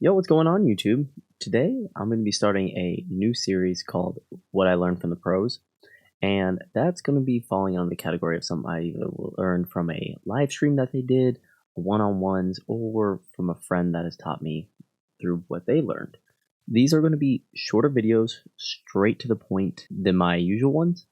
Yo, what's going on, YouTube? Today, I'm going to be starting a new series called What I Learned from the Pros, and that's going to be falling under the category of something I either learned from a live stream that they did, one-on-ones, or from a friend that has taught me through what they learned. These are going to be shorter videos, straight to the point than my usual ones,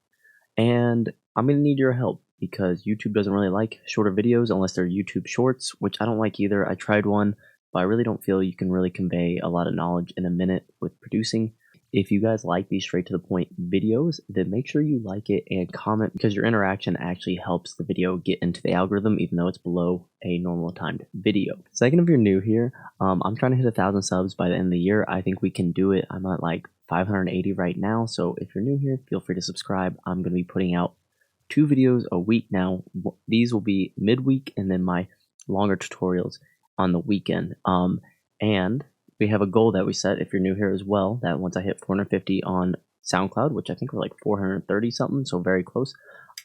and I'm going to need your help because YouTube doesn't really like shorter videos unless they're YouTube Shorts, which I don't like either. I tried one, but I really don't feel you can really convey a lot of knowledge in a minute with producing. If you guys like these straight to the point videos, then make sure you like it and comment, because your interaction actually helps the video get into the algorithm, even though it's below a normal timed video. Second, if you're new here, I'm trying to hit 1,000 subs by the end of the year. I think we can do it. I'm at like 580 right now, so if you're new here, feel free to subscribe. I'm going to be putting out 2 videos a week now. These will be midweek, and then my longer tutorials on the weekend. And we have a goal that we set, if you're new here as well, that once I hit 450 on SoundCloud, which I think we're like 430 something, so very close,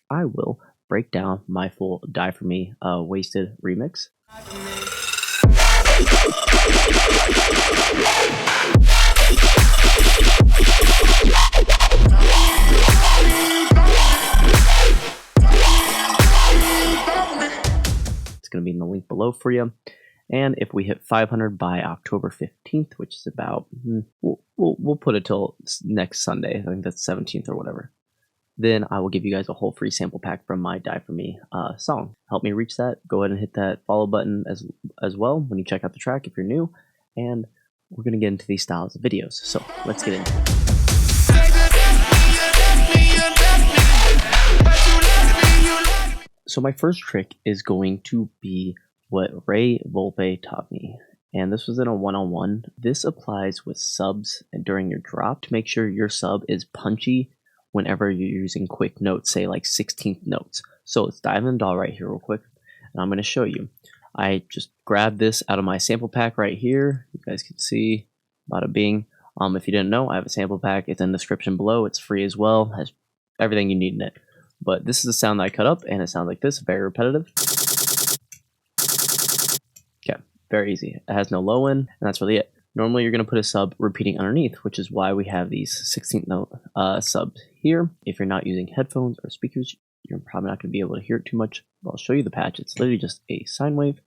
I will break down my full Die For Me Wasted remix. It's going to be in the link below for you. And if we hit 500 by October 15th, which is about, we'll put it till next Sunday, I think that's 17th or whatever, then I will give you guys a whole free sample pack from my Die For Me song. Help me reach that. Go ahead and hit that follow button as well when you check out the track if you're new. And we're going to get into these styles of videos. So let's get into it. So my first trick is going to be what Ray Volpe taught me, and this was in a one-on-one. This applies with subs during your drop to make sure your sub is punchy whenever you're using quick notes, say like 16th notes. So let's dive in DAW right here real quick, and I'm going to show you. I just grabbed this out of my sample pack right here. You guys can see, bada bing. If you didn't know, I have a sample pack. It's in the description below. It's free as well, has everything you need in it. But this is the sound that I cut up, and it sounds like this, very repetitive. Okay, very easy. It has no low end, and that's really it. Normally, you're going to put a sub repeating underneath, which is why we have these 16th note subs here. If you're not using headphones or speakers, you're probably not going to be able to hear it too much. But I'll show you the patch. It's literally just a sine wave.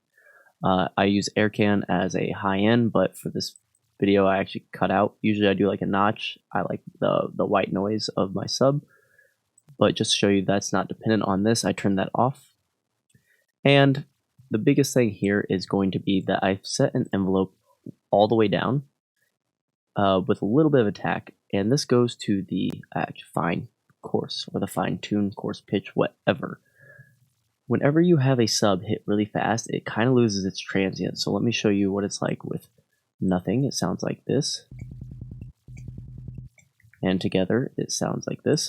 I use Aircan as a high end, but for this video, I actually cut out. Usually, I do like a notch. I like the white noise of my sub. But just to show you that's not dependent on this, I turned that off. And the biggest thing here is going to be that I've set an envelope all the way down with a little bit of attack. And this goes to the fine coarse or the fine tune, coarse pitch, whatever. Whenever you have a sub hit really fast, it kind of loses its transient. So let me show you what it's like with nothing. It sounds like this. And together, it sounds like this.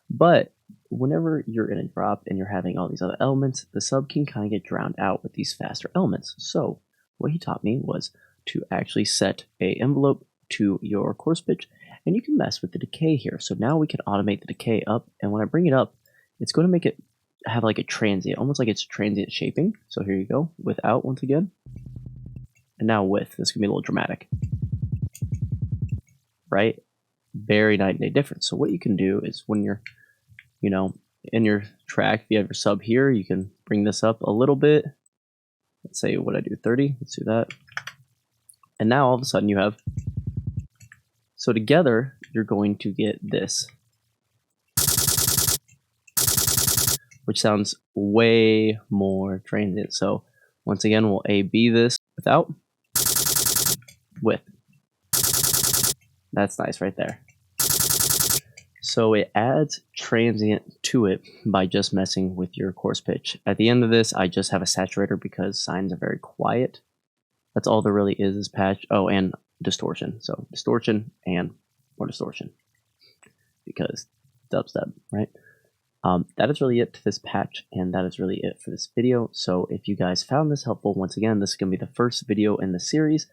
But whenever you're in a drop and you're having all these other elements, the sub can kind of get drowned out with these faster elements. So what he taught me was to actually set a envelope to your coarse pitch, and you can mess with the decay here. So now we can automate the decay up, and when I bring it up, it's going to make it have like a transient, almost like it's transient shaping. So here you go, without once again, and now with. This can be a little dramatic, right? Very night and day difference. So what you can do is when you're in your track, if you have your sub here, you can bring this up a little bit. Let's say, what I do, 30, let's do that. And now all of a sudden you have, so together, you're going to get this, which sounds way more transient. So once again, we'll A-B this without, with. That's nice right there. So it adds transient to it by just messing with your coarse pitch. At the end of this, I just have a saturator because sines are very quiet. That's all there really is patch. Oh, and distortion. So distortion and more distortion because dubstep, right? That is really it to this patch, and that is really it for this video. So if you guys found this helpful, once again, this is going to be the first video in the series,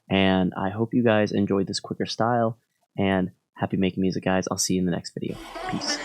and I hope you guys enjoyed this quicker style, and happy making music, guys. I'll see you in the next video. Peace.